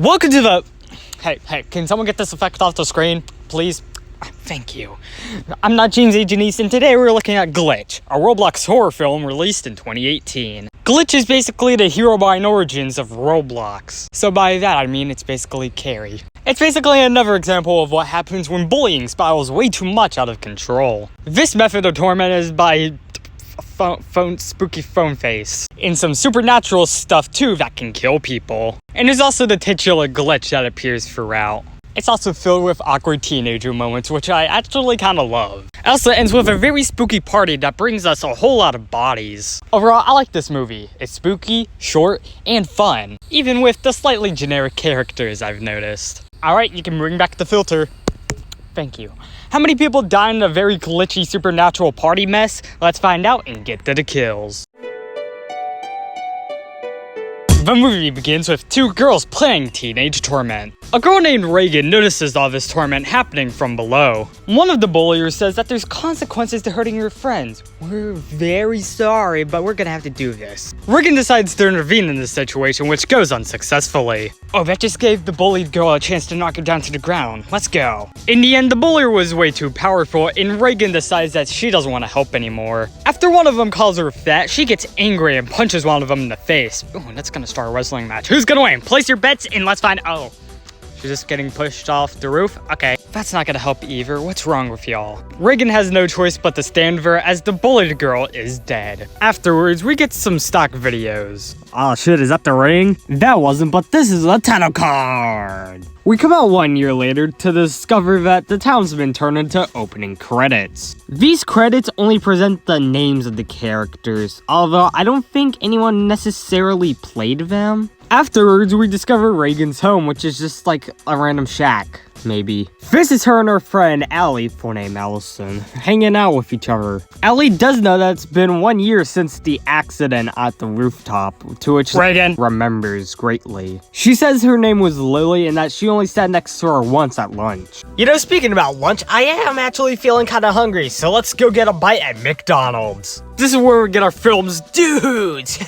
Welcome to the... Hey, can someone get this effect off the screen, please? Thank you. I'm not James A. Janice, and today we're looking at Glitch, a Roblox horror film released in 2018. Glitch is basically the Herobrine origins of Roblox. So by that I mean it's basically Carrie. It's basically another example of what happens when bullying spirals way too much out of control. This method of torment is by spooky phone face. And some supernatural stuff too that can kill people. And there's also the titular glitch that appears throughout. It's also filled with awkward teenager moments, which I actually kinda love. It also ends with a very spooky party that brings us a whole lot of bodies. Overall, I like this movie. It's spooky, short, and fun. Even with the slightly generic characters I've noticed. Alright, you can bring back the filter. Thank you. How many people died in a very glitchy supernatural party mess? Let's find out and get to the kills. The movie begins with two girls playing teenage torment. A girl named Reagan notices all this torment happening from below. One of the bulliers says that there's consequences to hurting your friends. We're very sorry, but we're gonna have to do this. Reagan decides to intervene in this situation, which goes unsuccessfully. Oh, that just gave the bullied girl a chance to knock her down to the ground. Let's go. In the end, the bullier was way too powerful, and Reagan decides that she doesn't want to help anymore. After one of them calls her fat, she gets angry and punches one of them in the face. Oh, that's gonna start a wrestling match. Who's gonna win? Place your bets and let's find... Oh. She's just getting pushed off the roof? Okay. That's not gonna help either. What's wrong with y'all? Reagan has no choice but to stand with her as the bullied girl is dead. Afterwards, we get some stock videos. Oh shit, is that the ring? That wasn't, but this is a title card. We come out 1 year later to discover that the town's been turned into opening credits. These credits only present the names of the characters, although I don't think anyone necessarily played them. Afterwards, we discover Reagan's home, which is just like a random shack, maybe. This is her and her friend, Allie, full name Allison, hanging out with each other. Allie does know that it's been 1 year since the accident at the rooftop, to which Reagan remembers greatly. She says her name was Lily and that she only sat next to her once at lunch. You know, speaking about lunch, I am actually feeling kinda hungry, so let's go get a bite at McDonald's. This is where we get our films, dudes!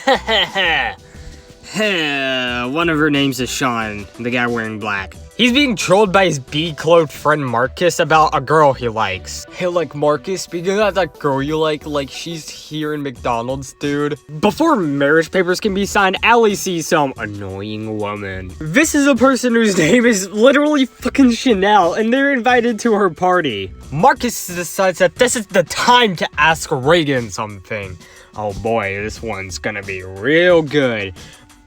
One of her names is Sean, the guy wearing black. He's being trolled by his bee-clothed friend Marcus about a girl he likes. Hey, like, Marcus, speaking of that girl you like she's here in McDonald's, dude. Before marriage papers can be signed, Allie sees some annoying woman. This is a person whose name is literally fucking Chanel, and they're invited to her party. Marcus decides that this is the time to ask Reagan something. Oh boy, this one's gonna be real good.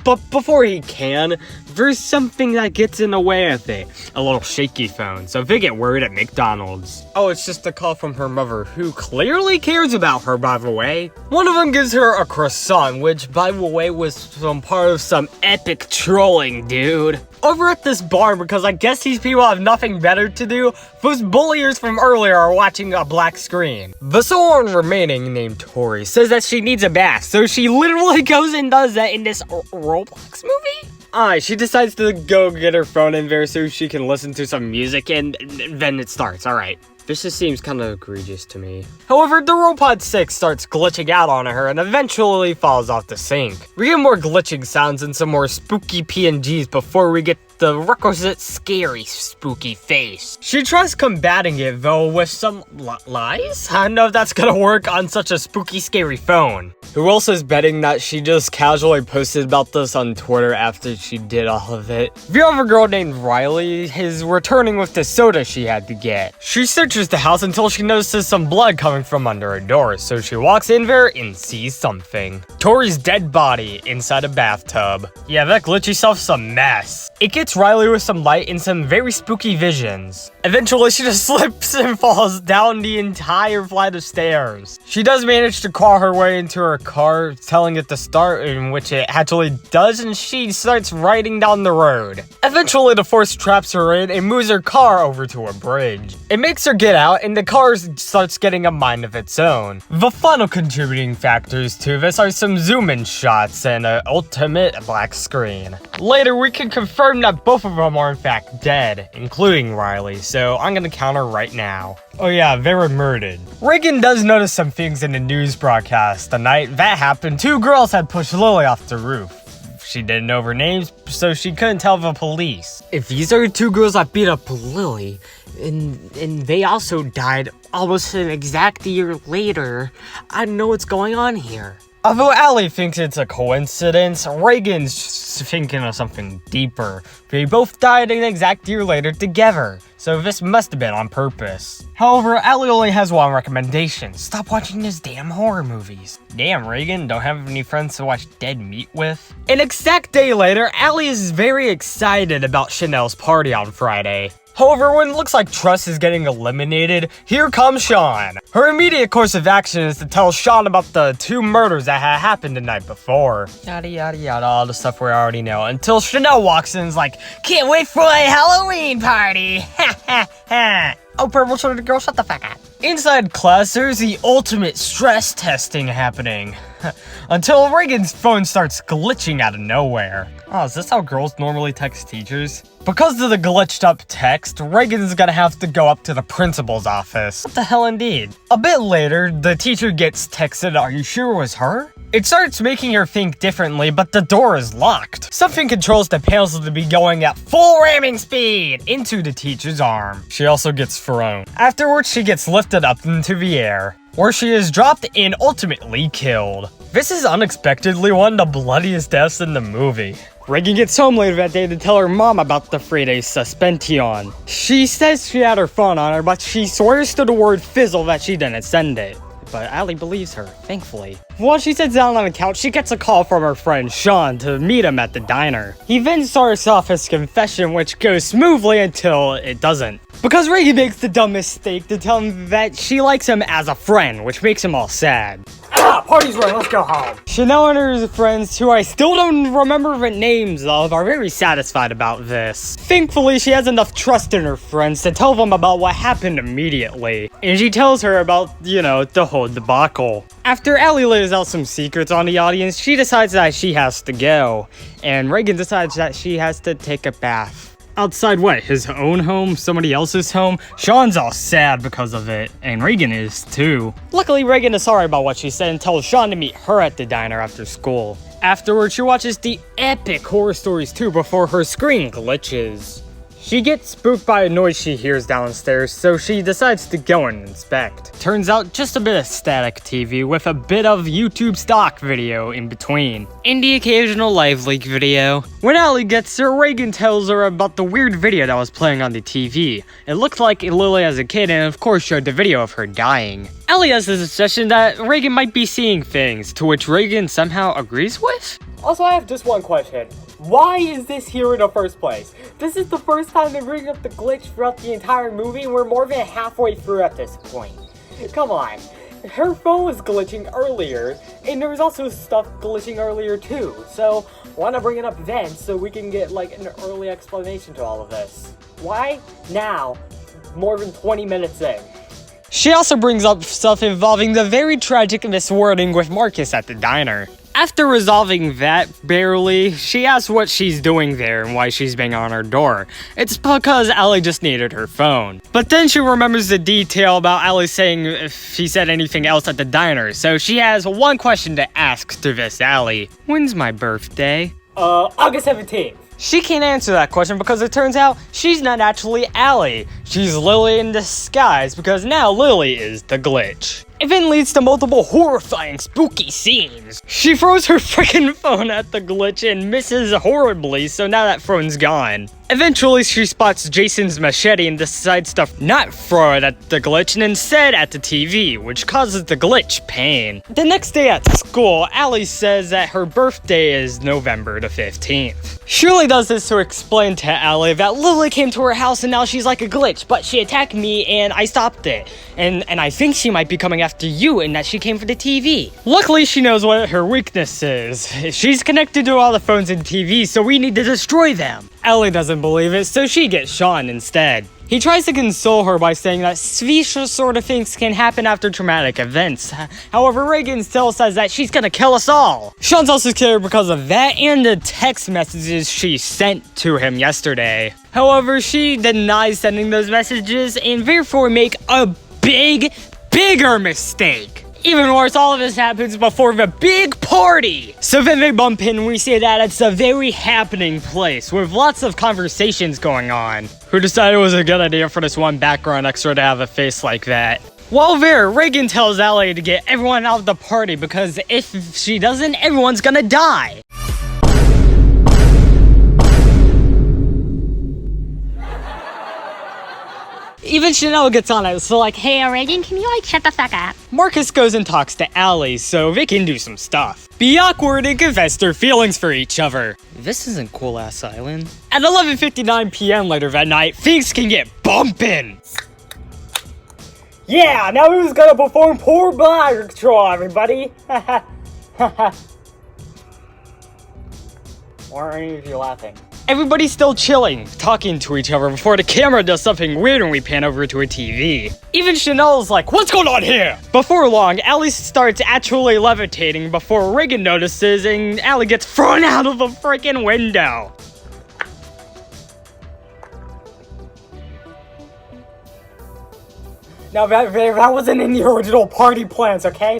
But before he can, there's something that gets in the way of it. A little shaky phone, so they get worried at McDonald's. Oh, it's just a call from her mother, who clearly cares about her, by the way. One of them gives her a croissant, which, by the way, was some part of some epic trolling, dude. Over at this bar, because I guess these people have nothing better to do, those bulliers from earlier are watching a black screen. The sole one remaining, named Tori, says that she needs a bath, so she literally goes and does that in this Roblox movie? She decides to go get her phone in there so she can listen to some music, and then it starts, alright. This just seems kind of egregious to me. However, the Robot 6 starts glitching out on her and eventually falls off the sink. We get more glitching sounds and some more spooky PNGs before we get the requisite scary spooky face. She tries combating it though with some lies? I don't know if that's gonna work on such a spooky scary phone. Who else is betting that she just casually posted about this on Twitter after she did all of it? The other girl named Riley is returning with the soda she had to get. She searches the house until she notices some blood coming from under a door, so she walks in there and sees something. Tori's dead body inside a bathtub. Yeah, that glitchy stuff's a mess. It gets Riley with some light and some very spooky visions. Eventually, she just slips and falls down the entire flight of stairs. She does manage to claw her way into her car, telling it to start, in which it actually does, and she starts riding down the road. Eventually, the force traps her in and moves her car over to a bridge. It makes her get out, and the car starts getting a mind of its own. The final contributing factors to this are some zoom-in shots and an ultimate black screen. Later, we can confirm that both of them are in fact dead, including Riley, so I'm gonna counter right now. Oh yeah, they were murdered. Reagan does notice some things in the news broadcast. The night that happened, two girls had pushed Lily off the roof. She didn't know their names, so she couldn't tell the police. If these are the two girls that beat up Lily, and they also died almost an exact year later, I don't know what's going on here. Although Allie thinks it's a coincidence, Reagan's just thinking of something deeper. They both died an exact year later together, so this must have been on purpose. However, Allie only has one recommendation: stop watching these damn horror movies. Damn, Reagan, don't have any friends to watch dead meat with? An exact day later, Allie is very excited about Chanel's party on Friday. However, when it looks like Trust is getting eliminated, here comes Sean. Her immediate course of action is to tell Sean about the 2 murders that had happened the night before. Yada yada yada, all the stuff we already know. Until Chanel walks in and is like, can't wait for a Halloween party! Ha ha ha! Oh, purple-shirted girl, shut the fuck up. Inside class, there's the ultimate stress testing happening. Until Reagan's phone starts glitching out of nowhere. Oh, is this how girls normally text teachers? Because of the glitched up text, Reagan's gonna have to go up to the principal's office. What the hell indeed? A bit later, the teacher gets texted, are you sure it was her? It starts making her think differently, but the door is locked. Something controls the panels to be going at full ramming speed into the teacher's arm. She also gets thrown. Afterwards, she gets lifted up into the air, where she is dropped and ultimately killed. This is unexpectedly one of the bloodiest deaths in the movie. Reagan gets home later that day to tell her mom about the 3-day suspension. She says she had her phone on her, but she swears to the word fizzle that she didn't send it. But Allie believes her, thankfully. While she sits down on the couch, she gets a call from her friend Sean to meet him at the diner. He then starts off his confession, which goes smoothly until it doesn't. Because Reagan makes the dumb mistake to tell him that she likes him as a friend, which makes him all sad. Party's run, let's go home. Chanel and her friends, who I still don't remember the names of, are very satisfied about this. Thankfully, she has enough trust in her friends to tell them about what happened immediately. And she tells her about, the whole debacle. After Allie lays out some secrets on the audience, she decides that she has to go. And Reagan decides that she has to take a bath. Outside what? His own home? Somebody else's home? Sean's all sad because of it, and Reagan is too. Luckily, Reagan is sorry about what she said and tells Sean to meet her at the diner after school. Afterwards, she watches the epic Horror Stories 2 before her screen glitches. She gets spooked by a noise she hears downstairs, so she decides to go and inspect. Turns out just a bit of static TV with a bit of YouTube stock video in between. And the occasional live leak video. When Allie gets there, Reagan tells her about the weird video that was playing on the TV. It looked like Lily as a kid and of course showed the video of her dying. Allie has the suspicion that Reagan might be seeing things, to which Reagan somehow agrees with? Also, I have just one question. Why is this here in the first place? This is the first time they bring up the glitch throughout the entire movie, and we're more than halfway through at this point. Come on. Her phone was glitching earlier, and there was also stuff glitching earlier too. So, why not bring it up then so we can get an early explanation to all of this? Why now, more than 20 minutes in? She also brings up stuff involving the very tragic miswording with Marcus at the diner. After resolving that, barely, she asks what she's doing there and why she's banging on her door. It's because Allie just needed her phone. But then she remembers the detail about Allie saying if he said anything else at the diner, so she has one question to ask to this Allie. When's my birthday? August 17th. She can't answer that question because it turns out she's not actually Allie. She's Lily in disguise because now Lily is the glitch. It then leads to multiple horrifying, spooky scenes. She throws her freaking phone at the glitch and misses horribly, so now that phone's gone. Eventually, she spots Jason's machete and decides to not throw it at the glitch and instead at the TV, which causes the glitch pain. The next day at school, Allie says that her birthday is November the 15th. Shirley does this to explain to Allie that Lily came to her house and now she's like a glitch, but she attacked me and I stopped it. And I think she might be coming after you and that she came for the TV. Luckily, she knows what her weakness is. She's connected to all the phones and TVs, so we need to destroy them. Allie doesn't believe it, so she gets Sean instead. He tries to console her by saying that these sort of things can happen after traumatic events. However, Reagan still says that she's gonna kill us all. Sean's also scared because of that and the text messages she sent to him yesterday. However, she denies sending those messages and therefore make a bigger mistake. Even worse, all of this happens before the big party. So then they bump in and we see that it's a very happening place with lots of conversations going on. Who decided it was a good idea for this one background extra to have a face like that? While there, Reagan tells Allie to get everyone out of the party because if she doesn't, everyone's gonna die. Even Chanel gets on it, so like, hey, Reagan, can you shut the fuck up? Marcus goes and talks to Allie so they can do some stuff. Be awkward and confess their feelings for each other. This isn't Cool Ass Island. At 11:59 p.m. later that night, things can get bumpin'. Yeah, now who's gonna perform poor body control, everybody? Why aren't any of you laughing? Everybody's still chilling, talking to each other before the camera does something weird and we pan over to a TV. Even Chanel's like, what's going on here? Before long, Allie starts actually levitating before Reagan notices and Allie gets thrown out of the freaking window. Now that wasn't in the original party plans, okay?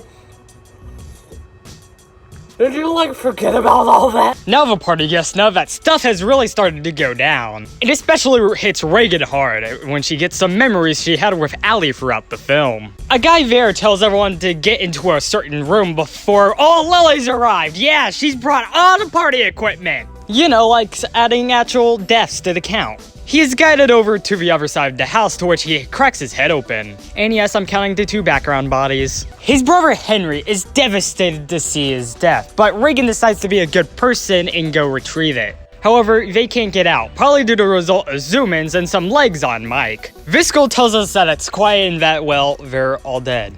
Did you forget about all that? Now the party guests know that stuff has really started to go down. It especially hits Reagan hard when she gets some memories she had with Allie throughout the film. A guy there tells everyone to get into a certain room before Lily's arrived. Yeah, she's brought all the party equipment. You know, like adding actual deaths to the count. He is guided over to the other side of the house, to which he cracks his head open. And yes, I'm counting the 2 background bodies. His brother Henry is devastated to see his death, but Reagan decides to be a good person and go retrieve it. However, they can't get out, probably due to the result of zoom-ins and some legs on Mike. Visco tells us that it's quiet and that, well, they're all dead.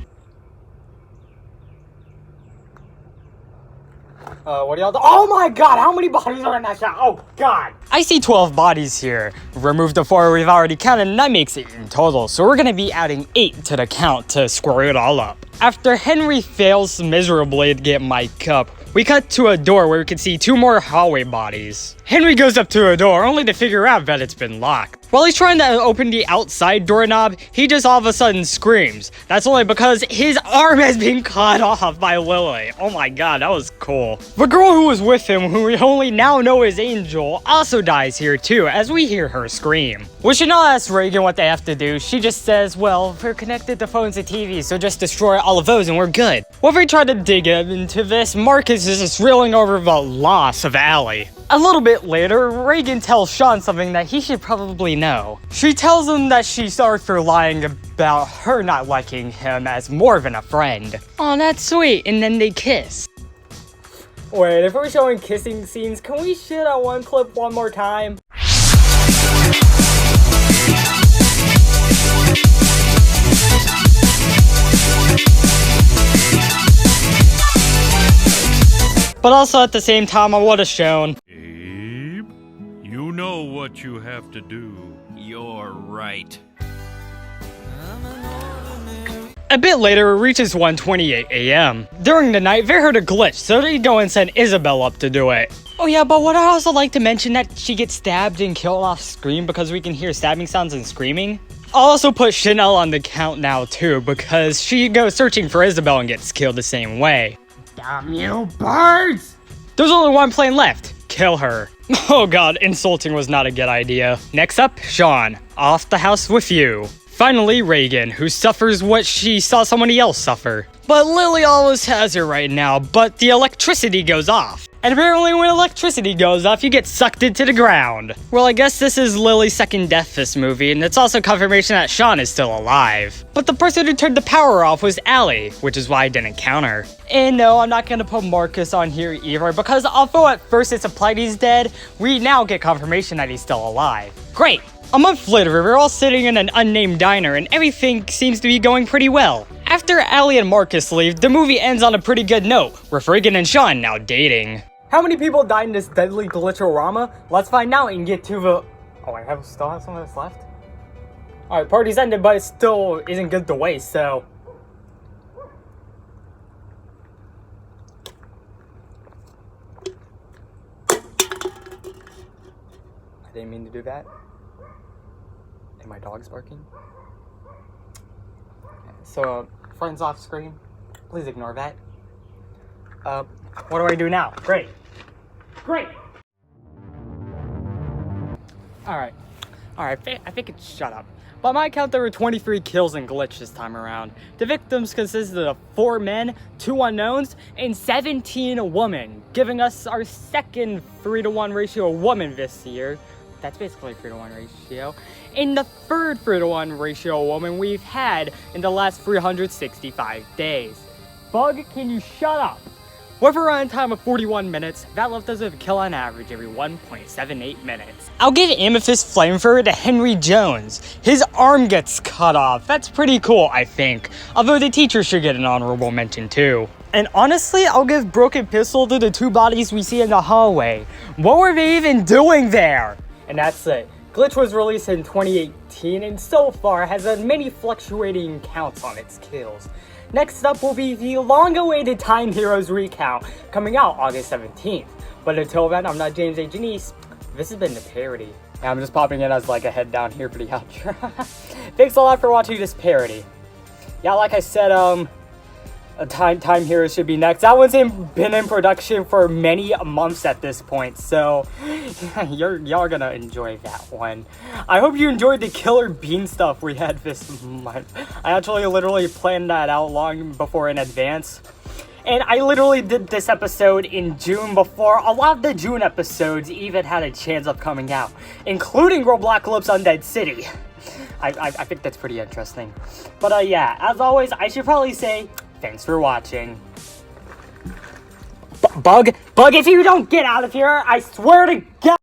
What are y'all doing? Oh my god, how many bodies are in that shot? Oh god! I see 12 bodies here. Remove the 4 we've already counted and that makes it in total, so we're gonna be adding 8 to the count to square it all up. After Henry fails miserably to get Mike up, we cut to a door where we can see 2 more hallway bodies. Henry goes up to a door only to figure out that it's been locked. While he's trying to open the outside doorknob, he just all of a sudden screams. That's only because his arm has been cut off by Lily. Oh my god, that was cool. The girl who was with him, who we only now know as Angel, also dies here too, as we hear her scream. When Chanel asks Reagan what they have to do, she just says, well, we're connected to phones and TVs, so just destroy all of those and we're good. While they try to dig into this, Marcus is just reeling over the loss of Allie. A little bit later, Reagan tells Sean something that he should probably know. She tells him that she's sorry for lying about her not liking him as more than a friend. Oh, that's sweet, and then they kiss. Wait, if we're showing kissing scenes, can we shit on one clip one more time? But also at the same time, I would have shown. Abe, you know what you have to do. You're right. A bit later, it reaches 1:28 a.m. During the night, they heard a glitch, so they go and send Isabel up to do it. Oh yeah, but would I also like to mention that she gets stabbed and killed off screen because we can hear stabbing sounds and screaming? I'll also put Chanel on the count now too, because she goes searching for Isabel and gets killed the same way. Damn you birds! There's only one plane left. Kill her. Oh god, insulting was not a good idea. Next up, Sean. Off the house with you. Finally, Reagan, who suffers what she saw somebody else suffer. But Lily always has her right now, but the electricity goes off. And apparently when electricity goes off, you get sucked into the ground. Well, I guess this is Lily's second death this movie, and it's also confirmation that Sean is still alive. But the person who turned the power off was Allie, which is why I didn't count her. And no, I'm not gonna put Marcus on here either, because although at first it's implied he's dead, we now get confirmation that he's still alive. Great! A month later, we're all sitting in an unnamed diner, and everything seems to be going pretty well. After Allie and Marcus leave, the movie ends on a pretty good note, with Reagan and Sean now dating. How many people died in this deadly glitchorama? Let's find out and get to the... Oh, I still have some of this left? Alright, party's ended, but it still isn't good to waste, so... I didn't mean to do that. And my dog's barking. So, friends off screen. Please ignore that. What do I do now? Great. Alright, I think it's shut up. By my count, there were 23 kills in Glitch this time around. The victims consisted of 4 men, 2 unknowns, and 17 women, giving us our second 3-to-1 ratio woman this year. That's basically a 3-to-1 ratio. And the third 3-to-1 ratio woman we've had in the last 365 days. Bug, can you shut up? With a run time of 41 minutes, that left us with a kill on average every 1.78 minutes. I'll give Amethyst Flamethrower to Henry Jones. His arm gets cut off. That's pretty cool, I think. Although the teacher should get an honorable mention too. And honestly, I'll give Broken Pistol to the 2 bodies we see in the hallway. What were they even doing there? And that's it. Glitch was released in 2018 and so far has had many fluctuating counts on its kills. Next up will be the long-awaited Time Heroes Recount, coming out August 17th. But until then, I'm not James A. Janice. This has been the parody. And I'm just popping in as like a head down here for the outro. Thanks a lot for watching this parody. Yeah, like I said, Time Heroes should be next. That one's been in production for many months at this point, so y'all are gonna enjoy that one. I hope you enjoyed the Killer Bean stuff we had this month. I actually literally planned that out long before in advance. And I literally did this episode in June before a lot of the June episodes even had a chance of coming out, including Roblocalypse Undead City. I think that's pretty interesting. But yeah, as always, I should probably say thanks for watching. Bug, if you don't get out of here, I swear to God.